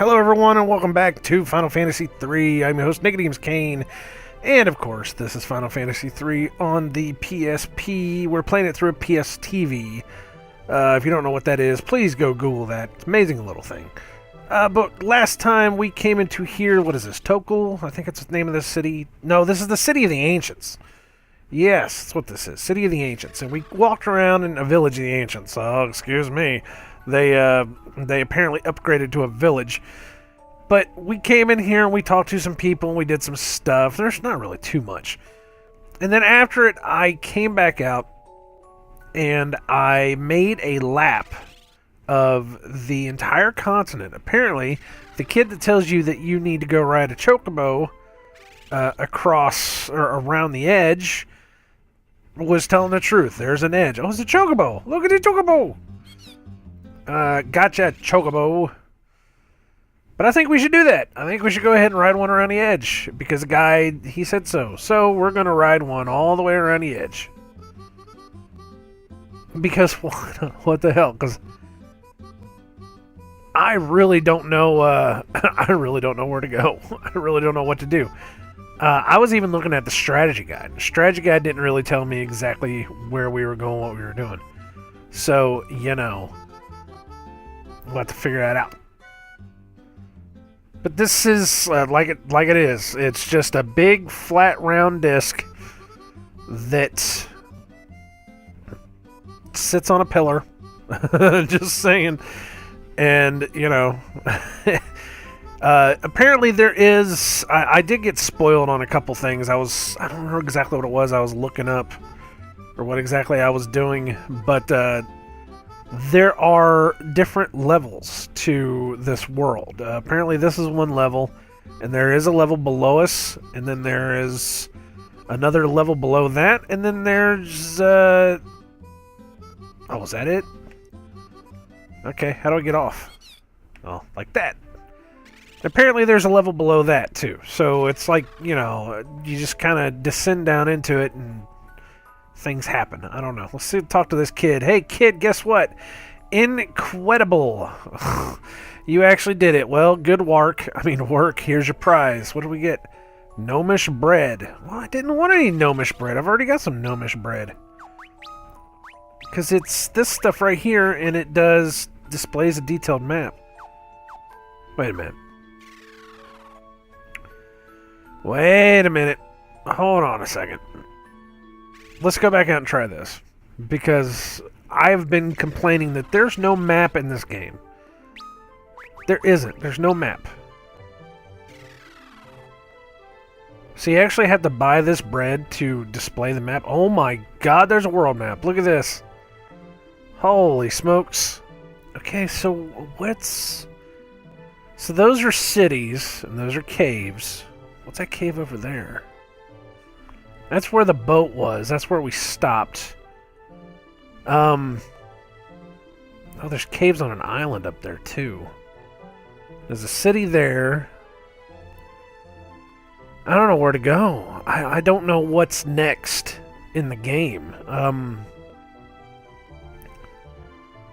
Hello everyone and welcome back to Final Fantasy III. I'm your host nicodemoscain, and of course this is Final Fantasy III on the PSP. We're playing it through a PSTV. If you don't know what that is, please go Google that. It's an amazing little thing. But last time we came into here, what is this, Tokul? I think it's the name of this city. No, this is the City of the Ancients. Yes, that's what this is, City of the Ancients. And we walked around in a village of the Ancients. Oh, excuse me. They apparently upgraded to a village. But we came in here and we talked to some people and we did some stuff. There's not really too much. And then after it, I came back out and I made a lap of the entire continent. Apparently, the kid that tells you that you need to go ride a chocobo across or around the edge was telling the truth. There's an edge. Oh, it's a chocobo. Look at the chocobo. Gotcha, chocobo. But I think we should do that. I think we should go ahead and ride one around the edge. Because the guy, he said so. So we're going to ride one all the way around the edge. Because what the hell? Because I really don't know, I really don't know where to go. I really don't know what to do. I was even looking at the strategy guide. The strategy guide didn't really tell me exactly where we were going, what we were doing. So, you know, we'll have to figure that out. But this is like it is. It's just a big flat round disc that sits on a pillar. Just saying. And you know, apparently there is. I did get spoiled on a couple things. I don't know exactly what it was. I was looking up or what exactly I was doing, but there are different levels to this world. Apparently this is one level, and there is a level below us, and then there is another level below that, and then there's oh, is that it? Okay, how do I get off? Oh, like that. Apparently there's a level below that too. So it's like, you know, you just kind of descend down into it and things happen. I don't know. Let's see, talk to this kid. Hey kid, guess what? Incredible. You actually did it. Well, good work. Here's your prize. What do we get? Gnomish bread. Well, I didn't want any gnomish bread. I've already got some gnomish bread. Because it's this stuff right here, and it displays a detailed map. Wait a minute. Wait a minute. Hold on a second. Let's go back out and try this. Because I've been complaining that there's no map in this game. There isn't. There's no map. So you actually have to buy this bread to display the map. Oh my god, there's a world map. Look at this. Holy smokes. Okay, so what's... So those are cities, and those are caves. What's that cave over there? That's where the boat was. That's where we stopped. Oh, there's caves on an island up there, too. There's a city there. I don't know where to go. I don't know what's next in the game.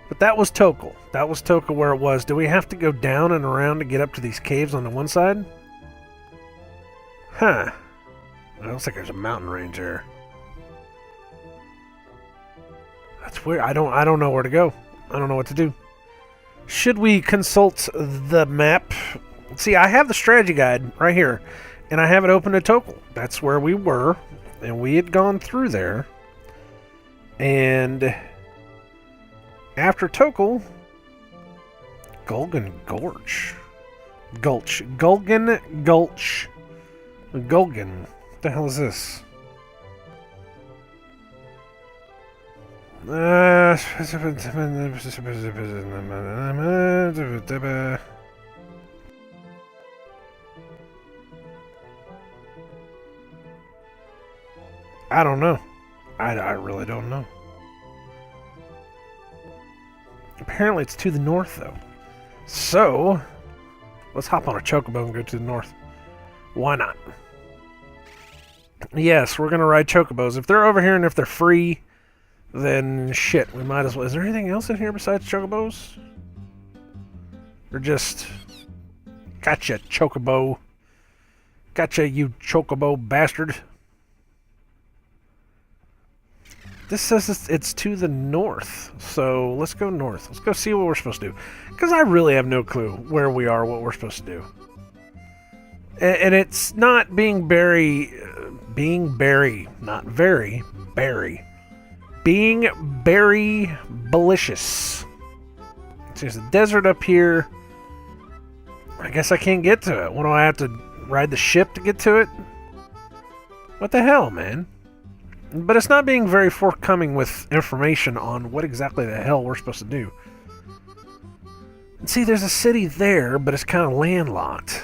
But that was Tokul. That was Tokul where it was. Do we have to go down and around to get up to these caves on the one side? Huh. It looks like there's a mountain range there. That's weird. I don't know where to go. I don't know what to do. Should we consult the map? See, I have the strategy guide right here, and I have it open to Tokul. That's where we were, and we had gone through there. And after Tokul, Gulgan Gulch. Gulgan Gulch. Gulgan. What the hell is this? I don't know. I really don't know. Apparently it's to the north, though. So, let's hop on a chocobo and go to the north. Why not? Yes, we're going to ride chocobos. If they're over here and if they're free, then shit, we might as well. Is there anything else in here besides chocobos? Or just Gotcha, chocobo. Gotcha, you chocobo bastard. This says it's to the north, so let's go north. Let's go see what we're supposed to do. Because I really have no clue where we are, what we're supposed to do. And it's not being very... Being very malicious. There's a desert up here. I guess I can't get to it. What do I have to ride the ship to get to it? What the hell, man? But it's not being very forthcoming with information on what exactly the hell we're supposed to do. And see, there's a city there, but it's kind of landlocked.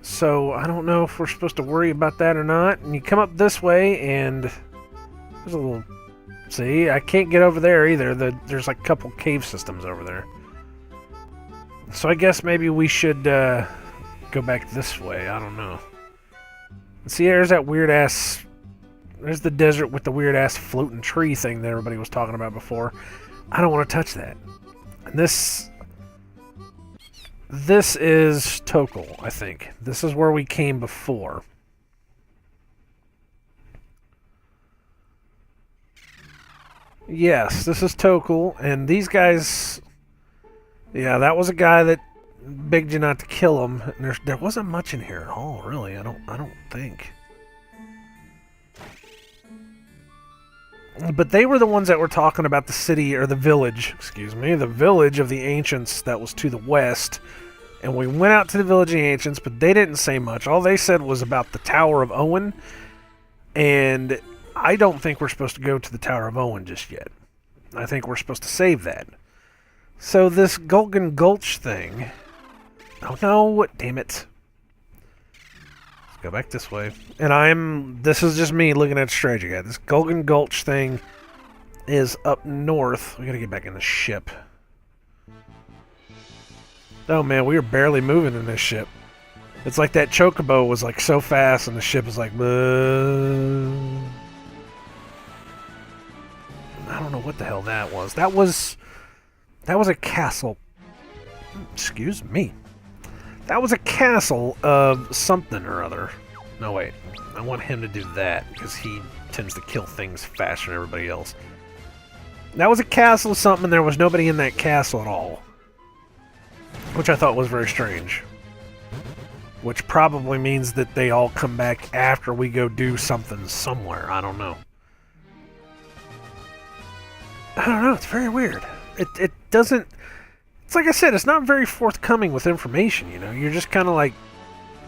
So I don't know if we're supposed to worry about that or not. And you come up this way, and there's a little... See, I can't get over there either. There's like a couple cave systems over there. So I guess maybe we should go back this way. I don't know. See, there's that weird-ass... There's the desert with the weird-ass floating tree thing that everybody was talking about before. I don't want to touch that. And this is Tokal, I think. This is where we came before. Yes, this is Tokal, and these guys... Yeah, that was a guy that begged you not to kill him. And there wasn't much in here at all, really. I don't think. But they were the ones that were talking about the city, or the village, excuse me, the village of the Ancients that was to the west. And we went out to the village of the Ancients, but they didn't say much. All they said was about the Tower of Owen. And I don't think we're supposed to go to the Tower of Owen just yet. I think we're supposed to save that. So this Golgan Gulch thing... Oh no, damn it. Let's go back this way. And this is just me looking at the strategy guide. This Golgan Gulch thing is up north. We gotta get back in the ship. Oh man, we were barely moving in this ship. It's like that chocobo was like so fast and the ship was like... I don't know what the hell that was. That was a castle. Excuse me. That was a castle of something or other. No, wait. I want him to do that because he tends to kill things faster than everybody else. That was a castle of something and there was nobody in that castle at all. Which I thought was very strange. Which probably means that they all come back after we go do something somewhere. I don't know. I don't know. It's very weird. It doesn't... It's like I said, it's not very forthcoming with information, you know? You're just kind of like...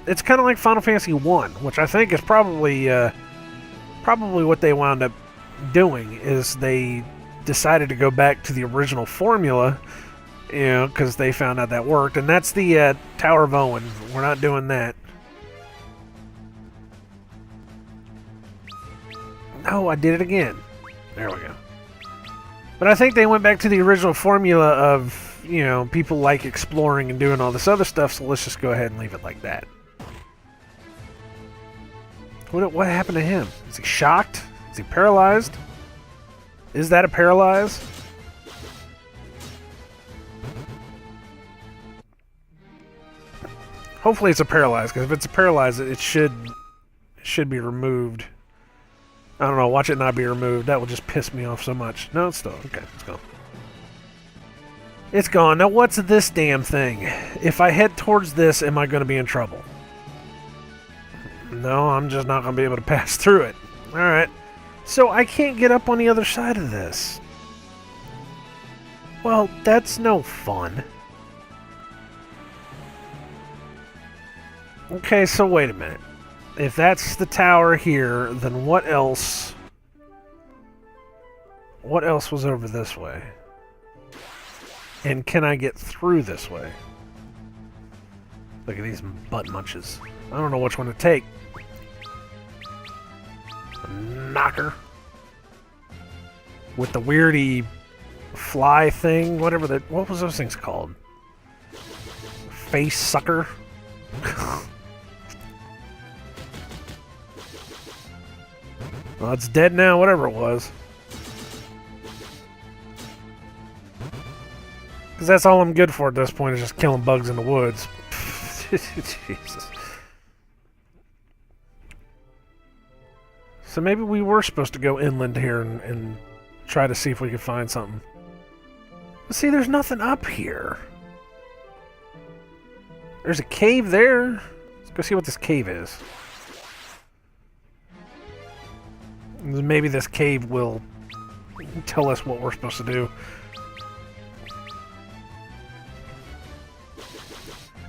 It's kind of like Final Fantasy 1, which I think is probably what they wound up doing, is they decided to go back to the original formula, you know, because they found out that worked, and that's the Tower of Owen. We're not doing that. Oh, I did it again. There we go. But I think they went back to the original formula of, you know, people like exploring and doing all this other stuff, so let's just go ahead and leave it like that. What happened to him? Is he shocked? Is he paralyzed? Is that a paralyze? Hopefully it's a paralyze, because if it's a paralyze, it should be removed. I don't know, watch it not be removed. That will just piss me off so much. No, it's still... Okay, it's gone. It's gone. Now what's this damn thing? If I head towards this, am I going to be in trouble? No, I'm just not going to be able to pass through it. Alright. So I can't get up on the other side of this. Well, that's no fun. Okay, so wait a minute. If that's the tower here, then what else? What else was over this way? And can I get through this way? Look at these butt munches. I don't know which one to take. A knocker. With the weirdy fly thing, whatever that... What was those things called? Face sucker? Well, it's dead now, whatever it was. Because that's all I'm good for at this point, is just killing bugs in the woods. Jesus. So maybe we were supposed to go inland here and try to see if we could find something. But see, there's nothing up here. There's a cave there. Let's go see what this cave is. Maybe this cave will tell us what we're supposed to do.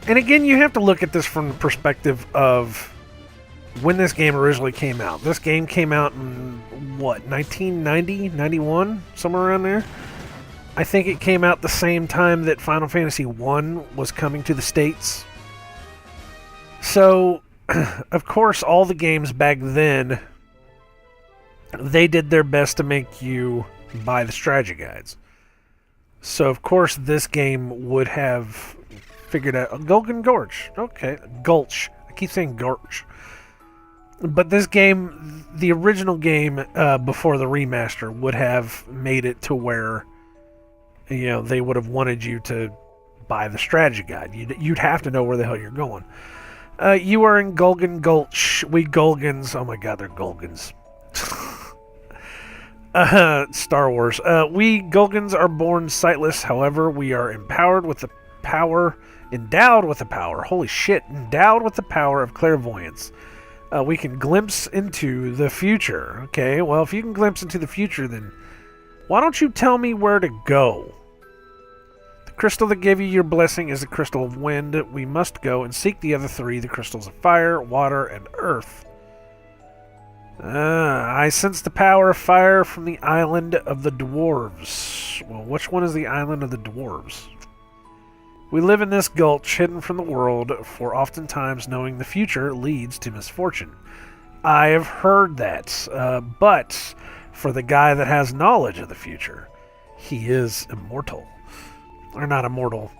And again, you have to look at this from the perspective of when this game originally came out. This game came out in, what, 1990, 91? Somewhere around there? I think it came out the same time that Final Fantasy I was coming to the States. So, of course, all the games back then, they did their best to make you buy the strategy guides. So, of course, this game would have figured out... Gulgan Gorge. Okay. Gulch. I keep saying Gorge. But this game, the original game before the remaster, would have made it to where, you know, they would have wanted you to buy the strategy guide. You'd have to know where the hell you're going. You are in Gulgan Gulch. We Gulgans... Oh my god, they're Gulgans. Star Wars. We Gulgans are born sightless. However, we are empowered with the power... Endowed with the power. Holy shit. Endowed with the power of clairvoyance. We can glimpse into the future. Okay, well, if you can glimpse into the future, then why don't you tell me where to go? The crystal that gave you your blessing is the crystal of wind. We must go and seek the other three, the crystals of fire, water, and earth. I sense the power of fire from the island of the dwarves. Well, which one is the island of the dwarves? We live in this gulch, hidden from the world, for oftentimes knowing the future leads to misfortune. I have heard that, but for the guy that has knowledge of the future, he is immortal. Or not immortal.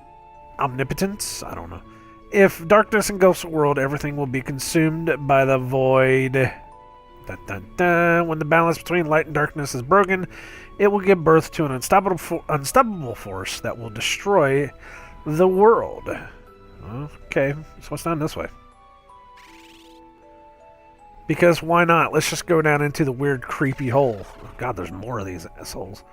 Omnipotent? I don't know. If darkness engulfs the world, everything will be consumed by the void. Dun, dun, dun. When the balance between light and darkness is broken, it will give birth to an unstoppable force that will destroy the world. Okay, so what's down this way? Because why not? Let's just go down into the weird, creepy hole. Oh god, there's more of these assholes.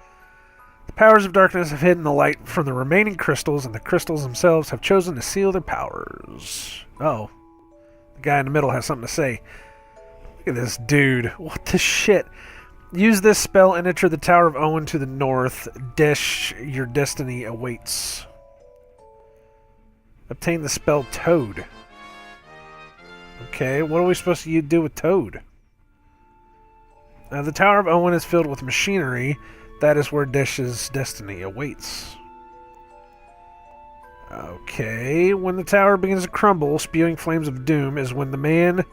The powers of darkness have hidden the light from the remaining crystals, and the crystals themselves have chosen to seal their powers. Oh. The guy in the middle has something to say. Look at this dude. What the shit? Use this spell and enter the Tower of Owen to the north. Your destiny awaits. Obtain the spell Toad. Okay, what are we supposed to do with Toad? The Tower of Owen is filled with machinery. That is where Desh's destiny awaits. Okay, when the tower begins to crumble, spewing flames of doom is when the man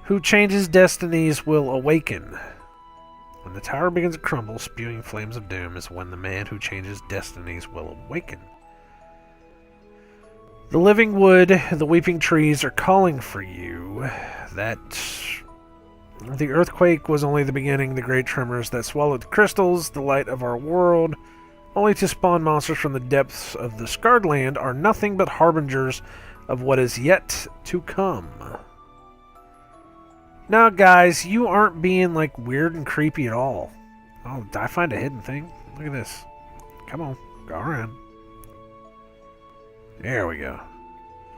who changes destinies will awaken. When the tower begins to crumble, spewing flames of doom is when the man who changes destinies will awaken. The living wood, the weeping trees are calling for you. That the earthquake was only the beginning, the great tremors that swallowed the crystals, the light of our world, only to spawn monsters from the depths of the scarred land, are nothing but harbingers of what is yet to come. Now, guys, you aren't being, like, weird and creepy at all. Oh, did I find a hidden thing? Look at this. Come on, go around. There we go.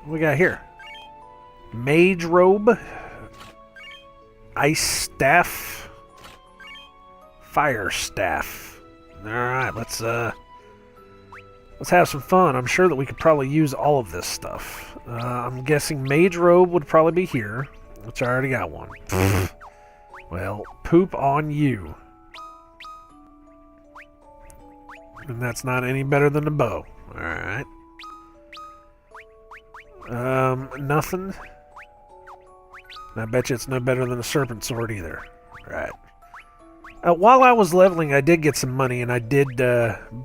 What we got here? Mage robe. Ice staff. Fire staff. Alright, let's have some fun. I'm sure that we could probably use all of this stuff. I'm guessing mage robe would probably be here, which I already got one. Well, poop on you. And that's not any better than the bow. Alright. Nothing. I bet you it's no better than a serpent sword either. Right. While I was leveling, I did get some money, and I did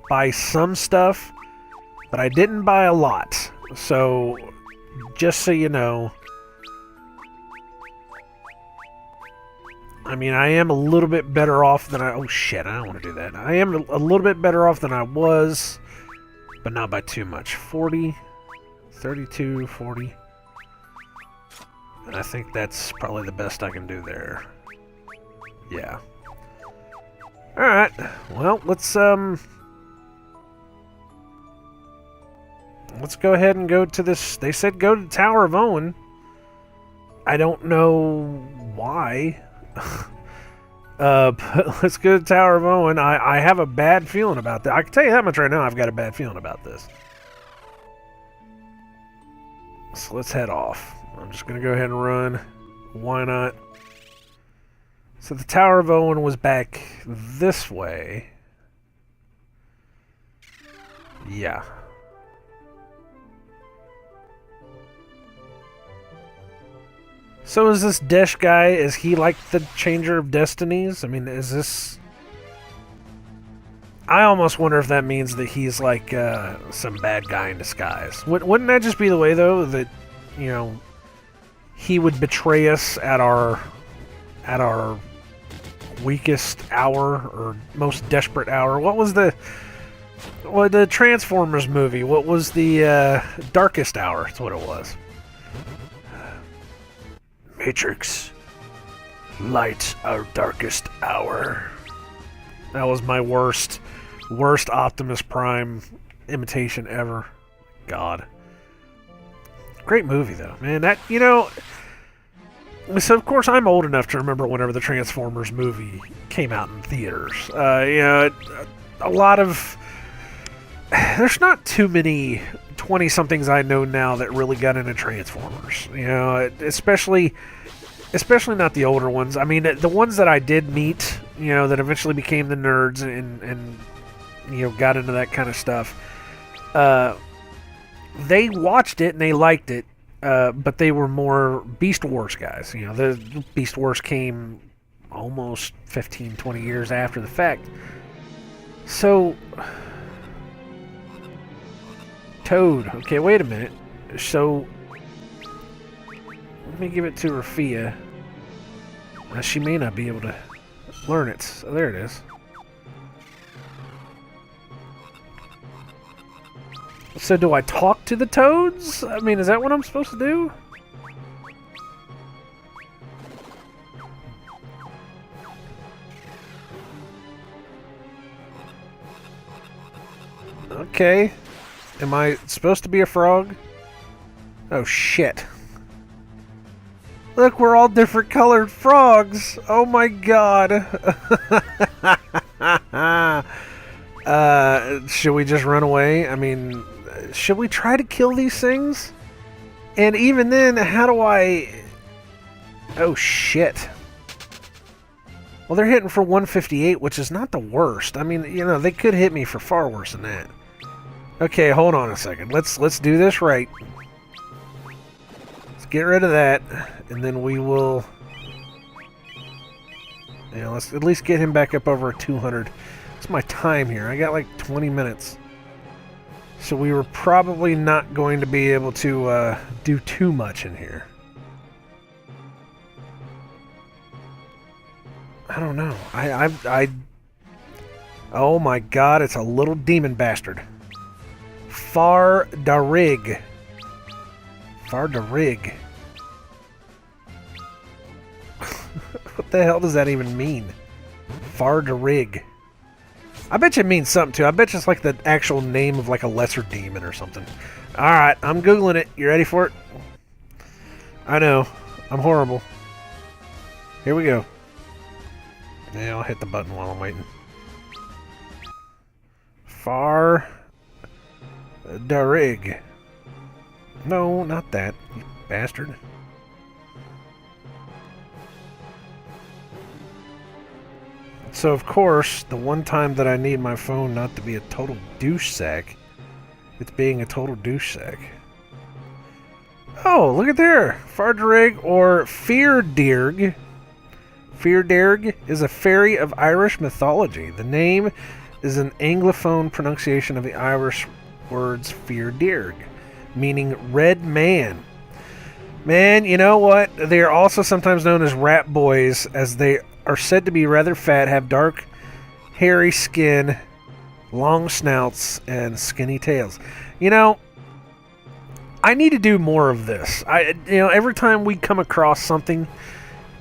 buy some stuff, but I didn't buy a lot. So, just so you know, I mean, I am a little bit better off than I... Oh, shit, I don't want to do that. I am a little bit better off than I was, but not by too much. 40... 32, 40. And I think that's probably the best I can do there. Yeah. Alright. Well, let's go ahead and go to this. They said go to the Tower of Owen. I don't know why. But let's go to the Tower of Owen. I have a bad feeling about that. I can tell you that much right now. I've got a bad feeling about this. So let's head off. I'm just going to go ahead and run. Why not? So the Tower of Owen was back this way. Yeah. So is this Desh guy, is he like the Changer of Destinies? I mean, is this... I almost wonder if that means that he's like some bad guy in disguise. Wouldn't that just be the way, though, that, you know, he would betray us at our weakest hour or most desperate hour? What was the Transformers movie? What was the darkest hour? That's what it was. Matrix, light our darkest hour. That was my worst Optimus Prime imitation ever. God. Great movie, though, man. That, you know... So, of course, I'm old enough to remember whenever the Transformers movie came out in theaters. You know, a lot of... There's not too many 20-somethings I know now that really got into Transformers. You know, especially not the older ones. I mean, the ones that I did meet, you know, that eventually became the nerds and you know, got into that kind of stuff. They watched it and they liked it, but they were more Beast Wars guys. You know, the Beast Wars came almost 15, 20 years after the fact. So... Toad. Okay, wait a minute. So, let me give it to Rafia. She may not be able to learn it. So there it is. So do I talk to the toads? I mean, is that what I'm supposed to do? Okay. Am I supposed to be a frog? Oh, shit. Look, we're all different colored frogs. Oh my god. Should we just run away? I mean, should we try to kill these things? And even then, how do I... Oh, shit. Well, they're hitting for 158, which is not the worst. I mean, you know, they could hit me for far worse than that. Okay, hold on a second. Let's do this right. Let's get rid of that, and then we will... Yeah, let's at least get him back up over 200. It's my time here. I got like 20 minutes. So we were probably not going to be able to do too much in here. I don't know. Oh my god, it's a little demon bastard. Far Darig. Far Darig. What the hell does that even mean? Far Darig. I bet you it means something too. I bet you it's like the actual name of like a lesser demon or something. Alright, I'm Googling it. You ready for it? I know. I'm horrible. Here we go. Yeah, I'll hit the button while I'm waiting. Far Darig. No, not that, you bastard. So, of course, the one time that I need my phone not to be a total douche sack, it's being a total douche sack. Oh, look at there! Fardarig or Feardirg. Feardirg is a fairy of Irish mythology. The name is an Anglophone pronunciation of the Irish words Feardirg, meaning red man. Man, you know what? They are also sometimes known as rat boys, as they are said to be rather fat, have dark, hairy skin, long snouts, and skinny tails. You know, I need to do more of this. Every time we come across something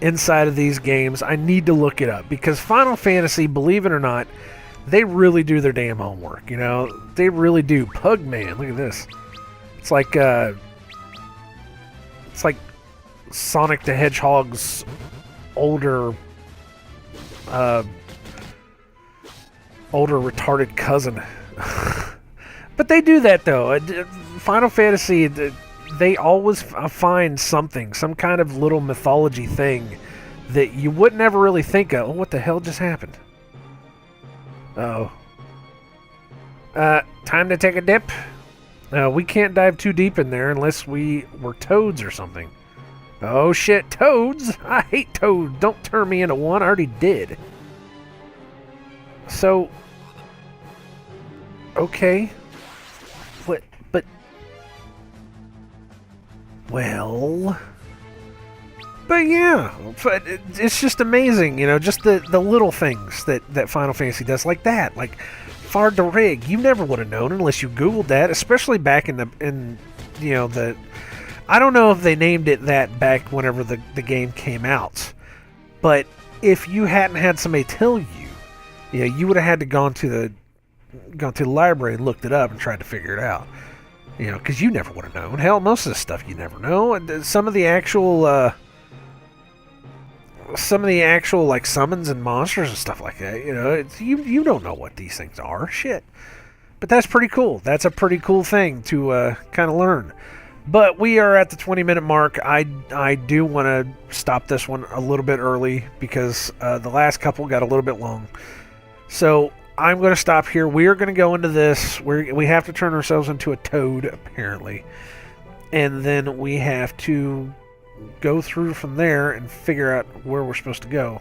inside of these games, I need to look it up, because Final Fantasy, believe it or not, they really do their damn homework. They really do. Pugman, look at this. It's like Sonic the Hedgehog's older retarded cousin. But they do that though. Final Fantasy, they always find something, some kind of little mythology thing that you wouldn't ever really think of. Oh, what the hell just happened? Uh-oh. Time to take a dip. We can't dive too deep in there unless we were toads or something. Oh shit, toads! I hate toads. Don't turn me into one. I already did. So, okay. What? But, well, but yeah, it's just amazing, just the little things that Final Fantasy does, like that, like Fard de Rig. You never would have known unless you Googled that, especially back in the I don't know if they named it that back whenever the game came out, but if you hadn't had somebody tell you, you would have had to gone to the library and looked it up and tried to figure it out. Because you never would have known. Hell, most of the stuff you never know. And some of the actual like summons and monsters and stuff like that. You don't know what these things are. Shit. But that's pretty cool. That's a pretty cool thing to kind of learn. But we are at the 20-minute mark. I do want to stop this one a little bit early because the last couple got a little bit long. So I'm going to stop here. We are going to go into this. We have to turn ourselves into a toad, apparently. And then we have to go through from there and figure out where we're supposed to go.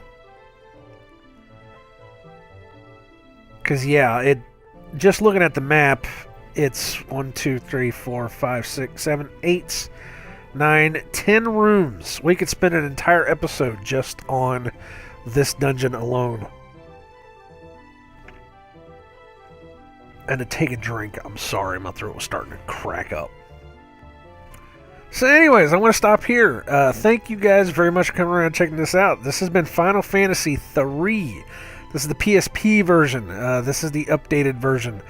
Because, yeah, just looking at the map, it's 1, 2, 3, 4, 5, 6, 7, 8, 9, 10 rooms. We could spend an entire episode just on this dungeon alone. And to take a drink. I'm sorry, my throat was starting to crack up. So anyways, I'm going to stop here. Thank you guys very much for coming around and checking this out. This has been Final Fantasy III. This is the PSP version. This is the updated version.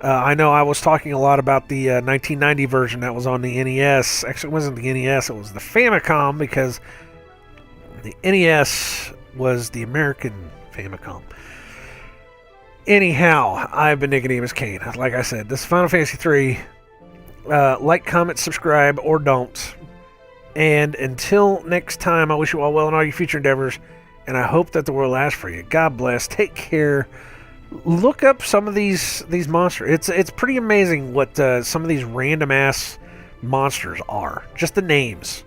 I know I was talking a lot about the 1990 version that was on the NES. Actually, it wasn't the NES, it was the Famicom, because the NES was the American Famicom. Anyhow, I've been nicodemoscain. Like I said, this is Final Fantasy III. Like, comment, subscribe, or don't. And until next time, I wish you all well in all your future endeavors, and I hope that the world lasts for you. God bless. Take care. Look up some of these monsters. It's pretty amazing what some of these random ass monsters are. Just the names.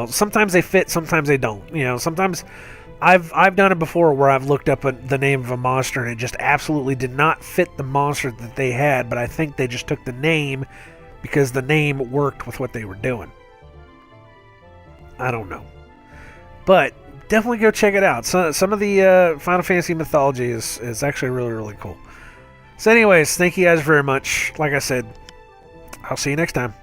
Sometimes they fit, sometimes they don't. Sometimes I've done it before where I've looked up the name of a monster and it just absolutely did not fit the monster that they had, but I think they just took the name because the name worked with what they were doing. I don't know. But definitely go check it out. Some of the Final Fantasy mythology is actually really, really cool. So anyways, thank you guys very much. Like I said, I'll see you next time.